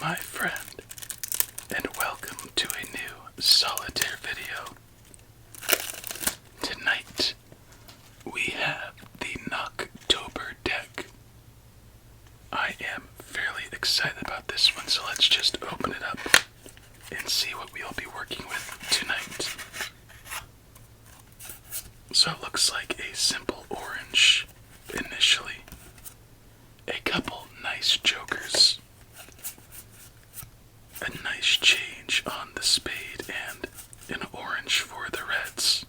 my friend, and welcome to a new Solitaire video. Tonight, we have the Noctober deck. I am fairly excited about this one, so let's just open it up and see what we'll be working with tonight. So it looks like a simple orange initially. A couple nice jokers. A nice change on the spade and an orange for the reds.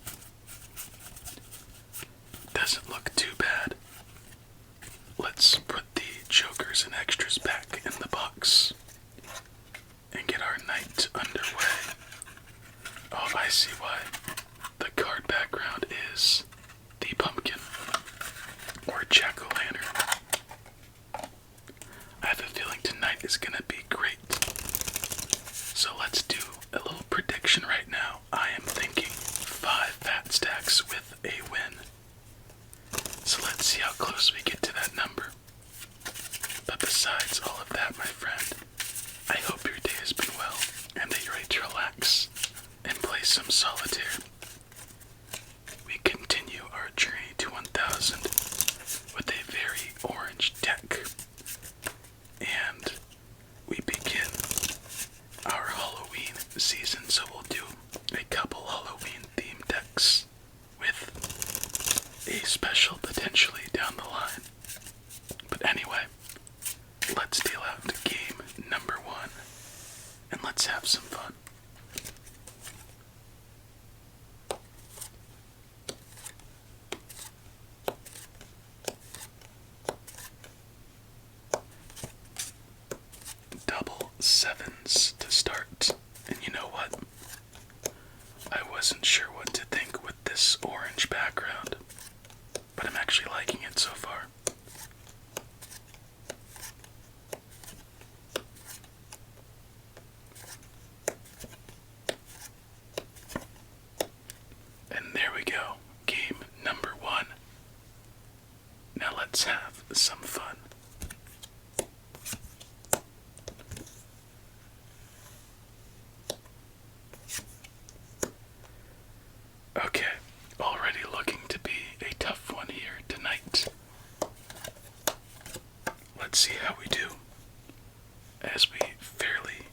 Doesn't look too bad. Let's put the jokers and extras back in the box and get our night underway. Oh, I see why. The card background is the pumpkin or jack-o'-lantern. I have a feeling tonight is gonna be great. So let's do a little prediction right now. I am thinking 5 fat stacks with a win. So let's see how close we get to that number. But besides all of that, my friend, I hope your day has been well and that you're ready to relax and play some solitaire. We continue our journey to 1000 with a very orange deck. And we begin our Halloween season, so we'll do a couple Halloween themed decks with a special potentially down the line. But anyway, let's deal out game number 1 and let's have some fun. Double 7s to start. And you know what? I wasn't sure what to think with this orange background, but I'm actually liking it so far. And there we go. Game number 1. Now let's have some fun. Okay, already looking to be a tough one here tonight. Let's see how we do. As we fairly...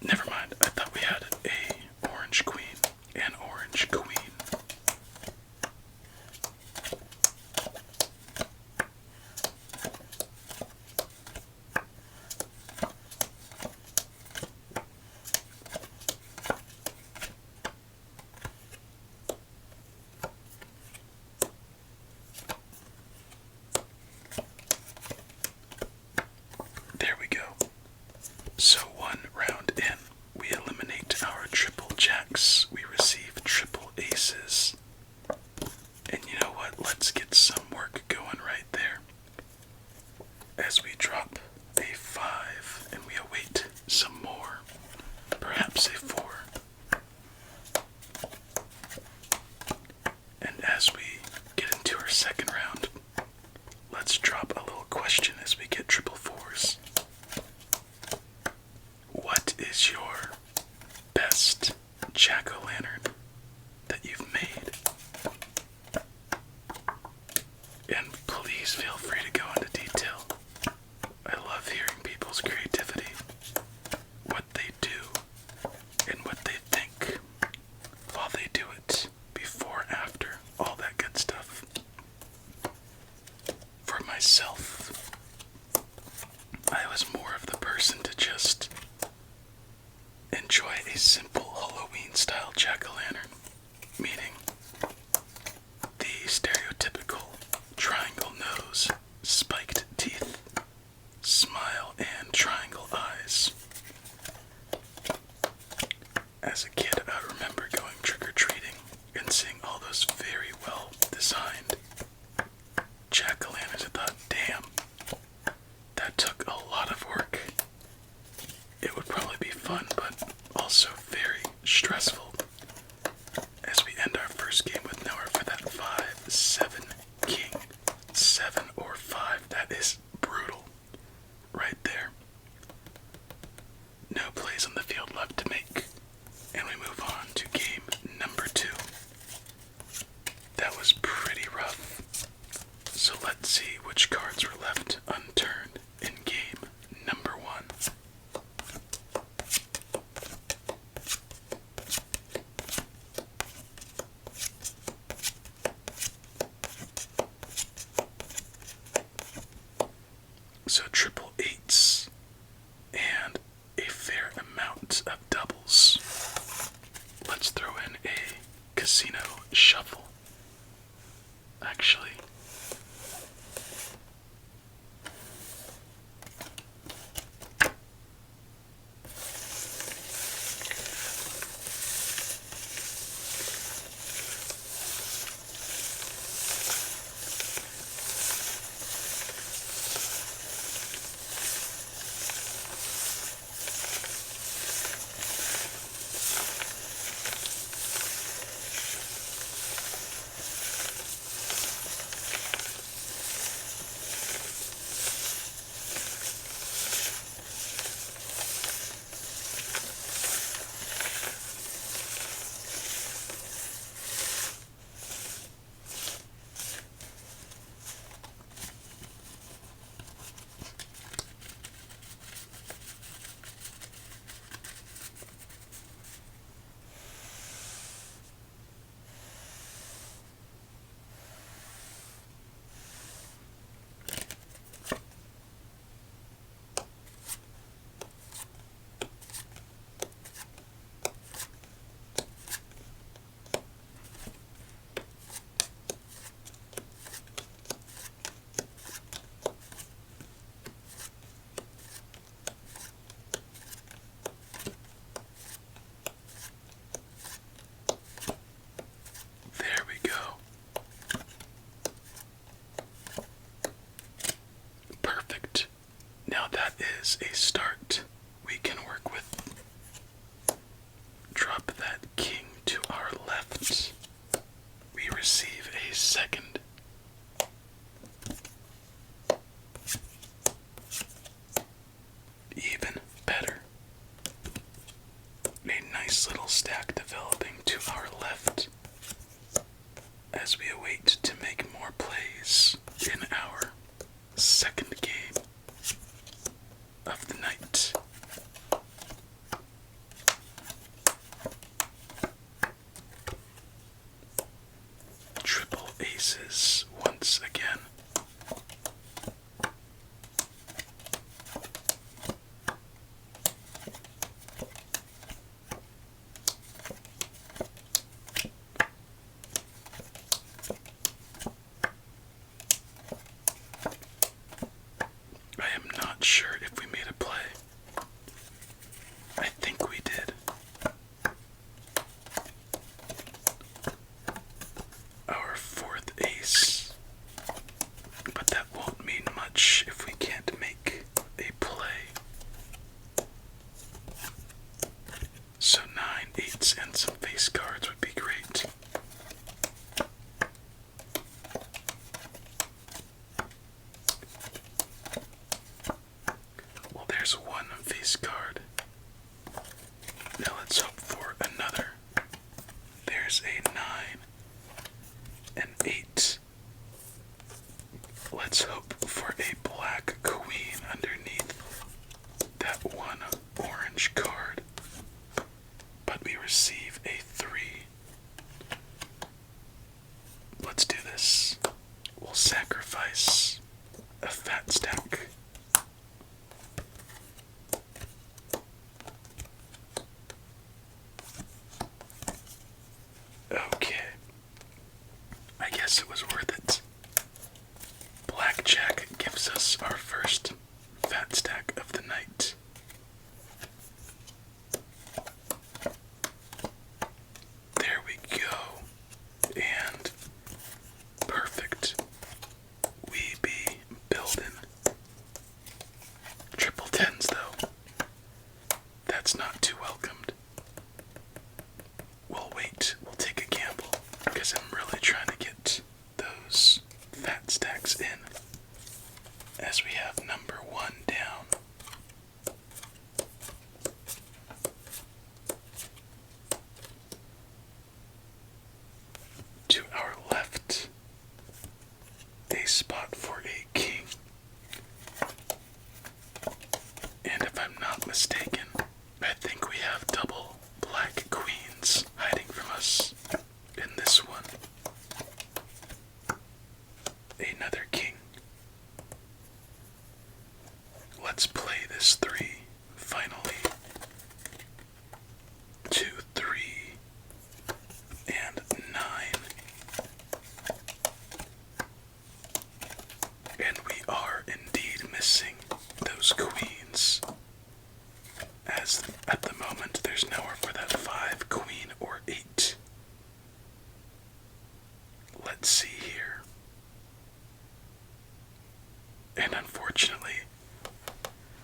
Never mind, I thought we had a orange queen and orange queen. There we go. So 1 round in, we eliminate our triple jacks. We receive triple aces. And you know what? Let's get some work going right there. As we drop a 5 and we await some more. Perhaps a 4. And as we get into our second round, let's drop a little question as we get triple 4s. What is your best jack-o'-lantern that you've made? And please feel free to go into detail. I love hearing people's creativity, what they do, and what they think while they do it, before, after, all that good stuff. For myself, I was more of the person to just enjoy a simple Halloween-style jack-o'-lantern, meaning the stereotypical triangle nose, spiked teeth, smile, and triangle eyes. As a kid, I remember going trick-or-treating and seeing all those very well-designed jack-o'-lanterns. I thought, damn, that took a lot of work. It would probably be fun, but also very stressful. As we end our first game with nowhere for that 5-7 king, 7 or 5, that is brutal right there. So let's see which cards were left unturned in game number 1. So triple eights and a fair amount of doubles. Let's throw in a casino shuffle. Actually, there we go. Perfect. Now that is a start. We can work with. Drop that king to our left. We receive a second. Even better. A nice little stack developing to our left as we await to make more plays in our second game of the night. Triple aces once again. I am not sure if we made a play. I think we did. Our fourth ace. But that won't mean much if we can't make a play. So 9 eights and some face cards would be great. Well, there's one face card. Now let's hope for another. There's a 9, an 8. Let's hope for a black queen underneath that one orange card. But we receive a 3. Let's do this. We'll sacrifice a fat stack. Okay. I guess it was worth it. Blackjack gives us our first fat stack of the night. There we go. And perfect. We be building. Triple tens though. That's not too welcomed. We'll wait. We'll take a gamble because I'm really trying to get those fat stacks in as we have number 1 down. To our left, a spot for a king. And if I'm not mistaken, I think we have double black queens hiding from us in this one. Another king. Let's play this 3, finally. 2, 3, and 9. And we are indeed missing those queens. As at the moment there's nowhere for that 5, queen, or 8. Let's see here. And unfortunately,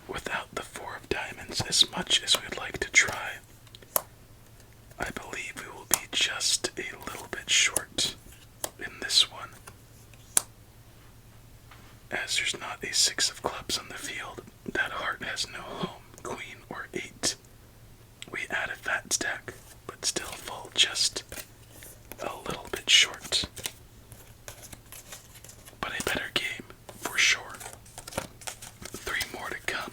without the 4 of diamonds, as much as we'd like to try, I believe we will be just a little bit short in this one. As there's not a 6 of clubs on the field, that heart has no home, queen or 8. We add a fat stack, but still fall just a little bit short. But a better game, for sure. 3 more to come.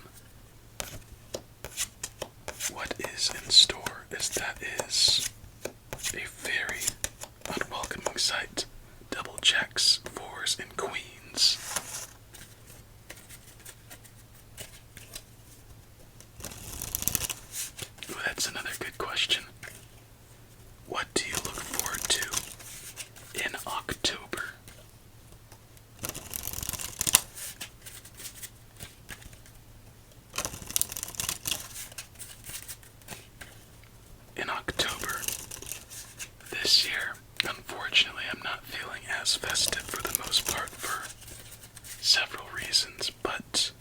What is in store is that is a very unwelcoming sight. Double jacks, 4s, and queens. Ooh, that's another good question. What do you look forward to in October? In October this year, unfortunately, I'm not feeling as festive for the most part for several reasons, but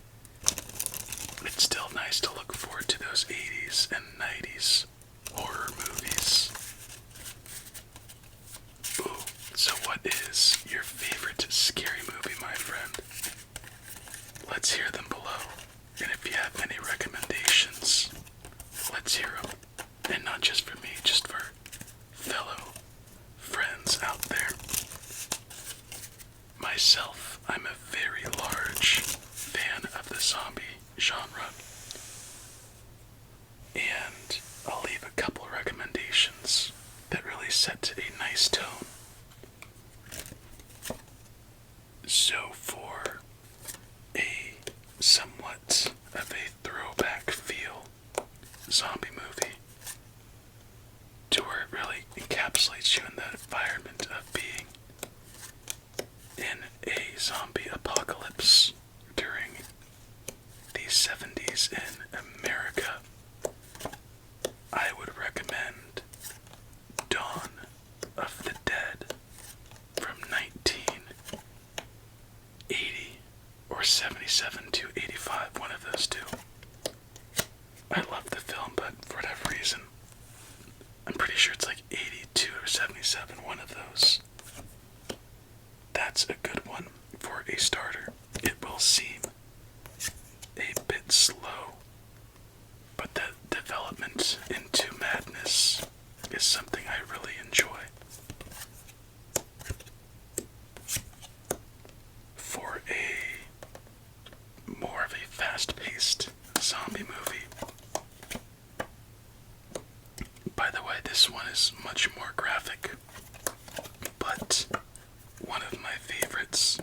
it's still nice to look forward to those 80s and 90s horror movies. Ooh, so what is your favorite scary movie, my friend? Let's hear them below, and if you have any recommendations, let's hear them. And not just for me, just for fellow friends out there. Myself, I'm a very large fan of the zombie genre. And I'll leave a couple recommendations that really set a nice tone. So for a somewhat of a throwback feel zombie movie, to where it really encapsulates you in that environment of being in a zombie apocalypse during the 70s in America, I would recommend Dawn of the Dead from 1980 or 77 to 85, one of those two. I love the film, but for whatever reason, I'm pretty sure it's like 82 or 77, one of those. That's a good one for a starter. It will seem a bit slow, but the development into madness is something I really enjoy. For a more of a fast-paced zombie movie, by the way, this one is much more graphic, but one of my favorites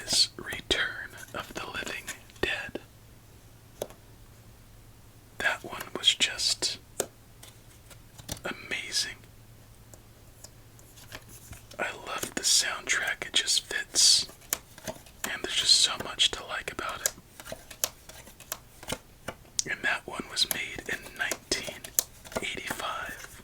is Return of the Living Dead. That one was just amazing. I love the soundtrack, it just fits, and there's just so much to like about it. And that one was made in 1985.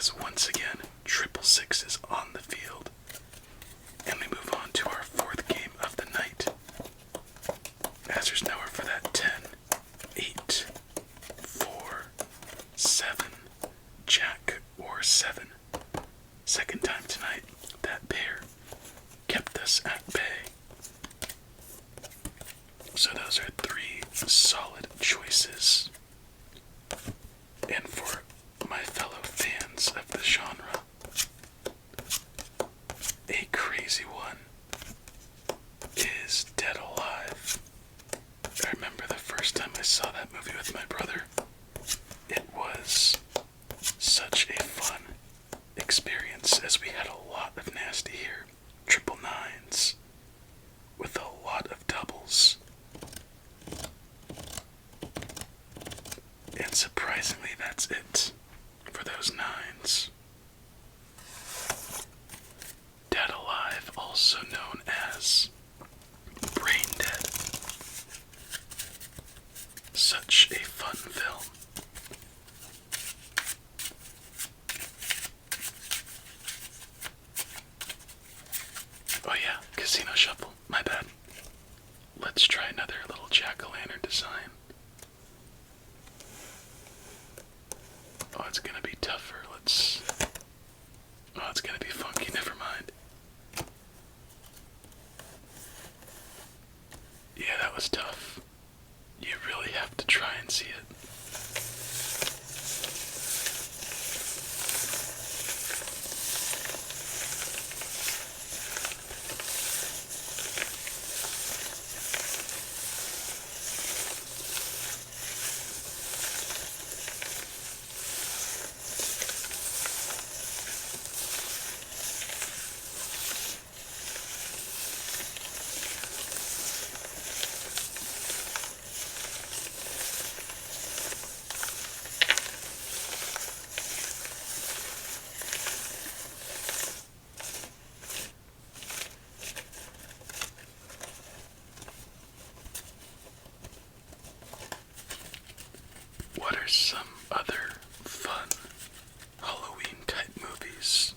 as once again, triple sixes on the field. And we move on to our fourth game of the night. As there's nowhere for that 10, 8, 4, 7, jack, or 7. Second time tonight, that pair kept us at bay. So those are 3 solid choices. And for my fellow fans of the genre, a crazy one is Dead Alive. I remember the first time I saw that movie with my brother. It was such a fun experience, as we had a lot of nasty here. Triple nines with a lot of doubles. And surprisingly, that's it for those nines. Dead Alive, also known as Brain Dead. Such a fun film. Oh yeah, Casino Shuffle, my bad. Let's try another little jack-o'-lantern design. Oh, it's gonna be tougher. Oh, it's gonna be funky, never mind. Yeah, that was tough. You really have to try and see it. What are some other fun Halloween type movies?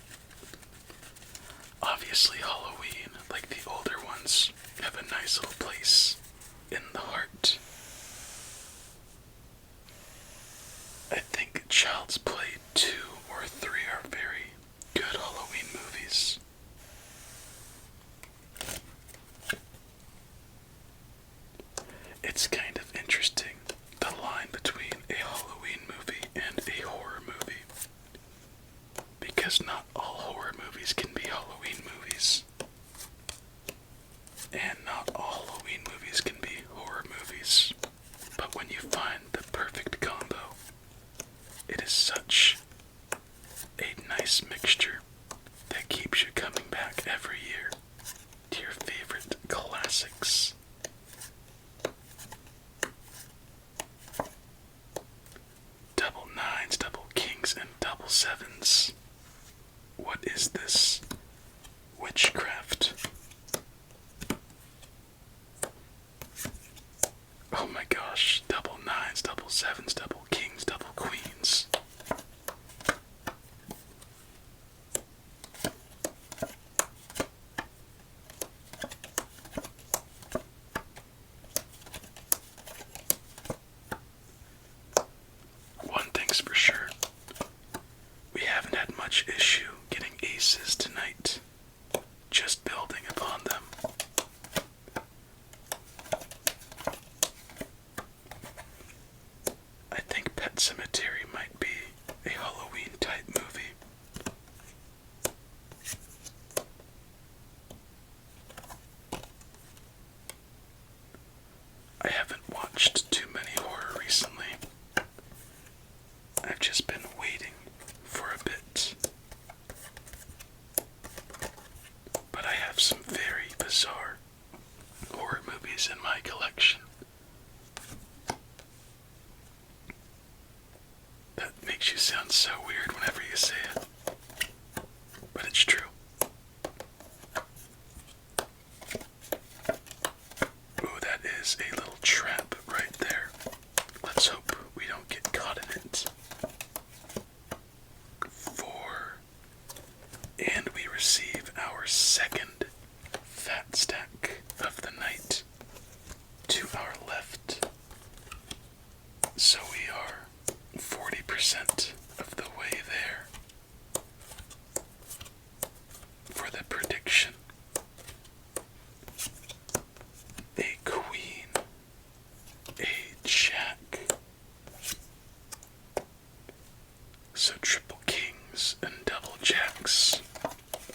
Obviously Halloween, like the older ones, have a nice little place in the heart. I think Child's Play 2 or 3 are very good Halloween movies. It's kind of interesting, the line between a Halloween movie and a horror movie. Because not all horror movies can be Halloween movies. And not all Halloween movies can be horror movies. But when you find the perfect combo, it is such a nice mixture that keeps you coming back every year to your favorite classics. Double nines, double kings, and double sevens. What is this? Witchcraft. Oh my gosh, double nines, double sevens, double kings, double queens. One thing's for sure, we haven't had much issue getting aces tonight, just building upon them. I think Pet Sematary might be a Halloween type movie. I haven't watched too many horror recently. I've just been waiting for a bit. But I have some very bizarre horror movies in my collection. That makes you sound so weird whenever you say it. But it's true. Ooh, that is a little trap right there. Let's hope we don't get caught in it. 4, our second fat stack of the night to our left. So we are 40% of the way there for the prediction. A queen, a jack. So triple kings and double jacks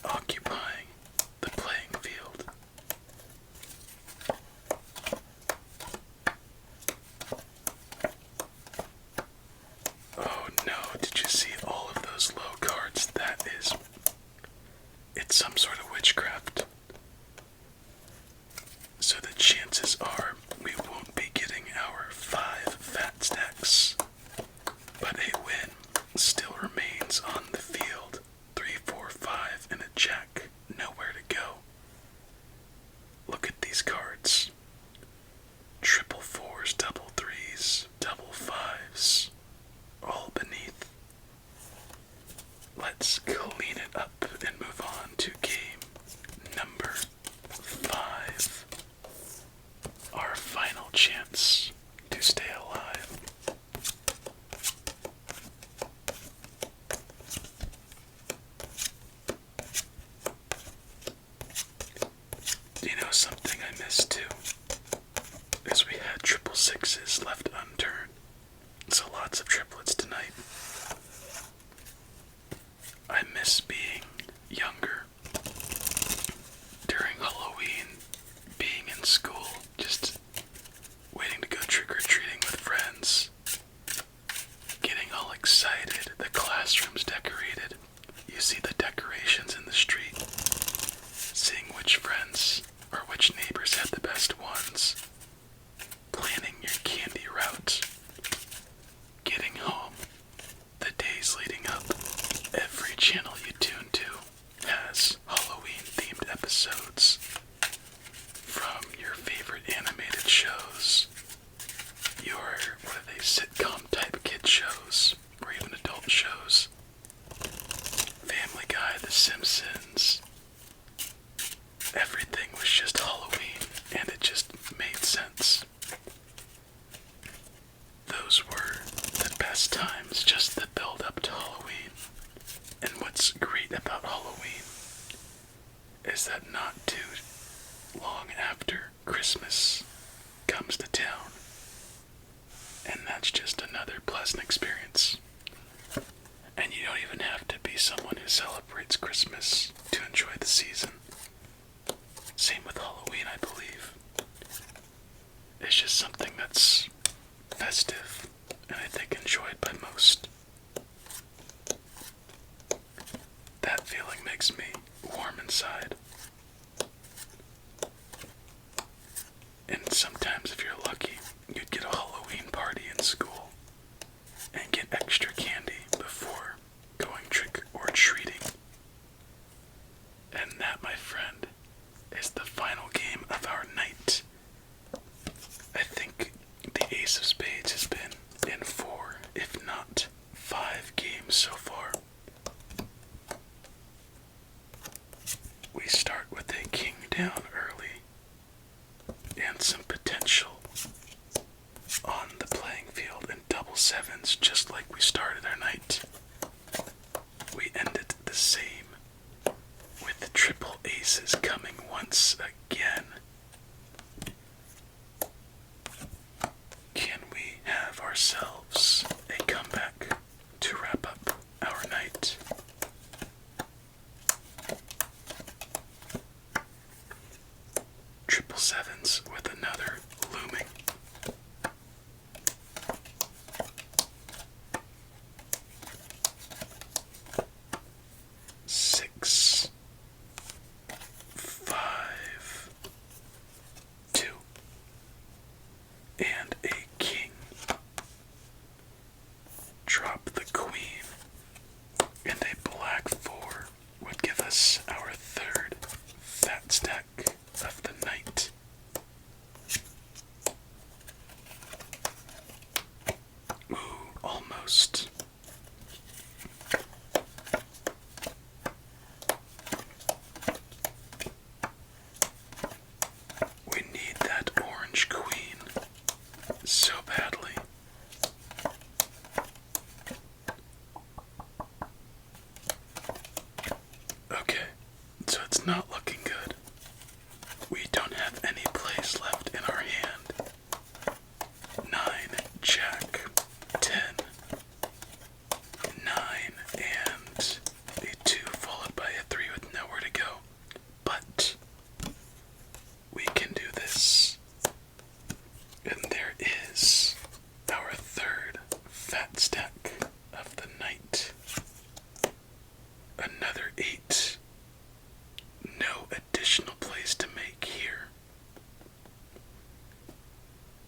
occupying the playing field. Oh no, did you see all of those low cards? It's some sort of witchcraft. So the chances are we won't be getting our 5 fat stacks, but a win still remains on the field. 3, 4, 5, and a jack. Nowhere to go. Look at these cards. Triple fours, double threes, double fives, all beneath. Let's clean it up and move on to game number 5. Our final chance to stay alive. Do you know something I missed too? Is we had triple sixes left unturned. So lots of triplets tonight. I miss being younger. During Halloween, being in school, just waiting to go trick-or-treating with friends. Getting all excited, the classroom's decorated. You see the decorations in the street. Seeing which friends or which neighbors had the best ones. Planning your candy route. Getting home. The days leading up. Every channel you tune to has Halloween-themed episodes. From your favorite animated shows, your, what are they, sitcom-type kid shows, or even adult shows. Family Guy, The Simpsons. Everything was just Halloween, and it just made sense. Those were the best times, just the build up to Halloween. And what's great about Halloween is that not too long after Christmas comes to town. And that's just another pleasant experience. And you don't even have to be someone who celebrates Christmas to enjoy the season. Same with Halloween, I believe. It's just something that's festive, and I think enjoyed by most. That feeling makes me warm inside. And sometimes, if you're lucky, you'd get a Halloween party in school and get extra candy before going trick-or-treating. And that, my friend, is the final game of our night. I think the Ace of Spades has been in 4, if not 5 games so far. We start with a king down early and some potential on the playing field and double sevens, just like we started our night. We ended the same with triple aces coming once again. Can we have ourselves a comeback to wrap up our night? Triple sevens with another looming. Six, 5, 2, and a king. Drop the queen, and a black 4 would give us our third fat stack of the night. is not looking good. We don't have any plays left in our hand. 9, jack, 10, 9, and a 2 followed by a 3 with nowhere to go. But we can do this. And there is our third fat stack of the night. Another 8. No additional plays to make here.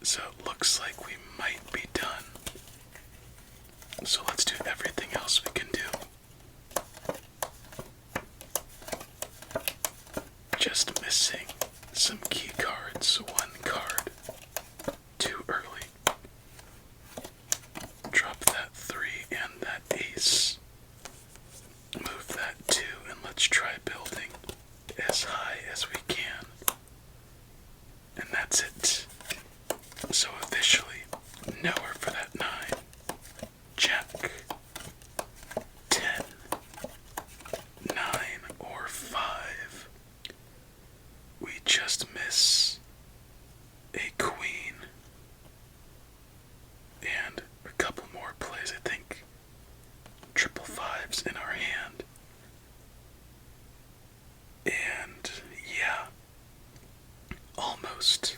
So it looks like we might be done. So let's do everything else we can do. Just missing some key cards. 1 card. Too early. Drop that 3 and that ace. Move that 2 and let's try building as high as we can. And that's it. So officially, nowhere for that 9. Jack. 10. 9 or 5. We just miss a queen. And a couple more plays, I think. Triple 5s in our hand. And yeah, almost.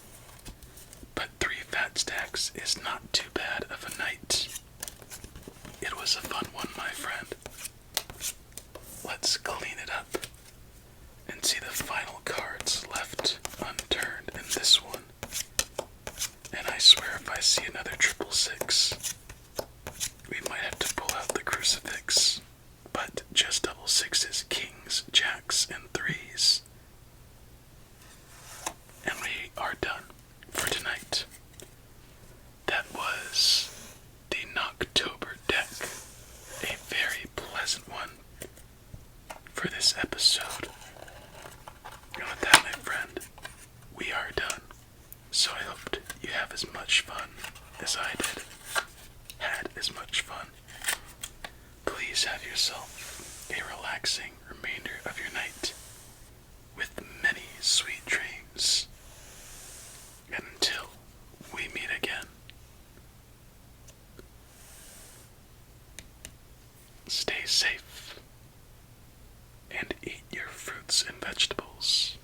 But 3 fat stacks is not too bad of a night. It was a fun one, my friend. Let's clean it up and see the final cards left unturned in this one. And I swear if I see another 666, we might have to pull out the crucifix. But just double 6s, kings, jacks, and 3s. And we are done for tonight. That was the Noctober deck. A very pleasant one for this episode. And with that, my friend, we are done. So I hoped you have as much fun as I did. Had as much fun. Please have yourself a relaxing remainder of your night with many sweet dreams. And until we meet again, stay safe and eat your fruits and vegetables.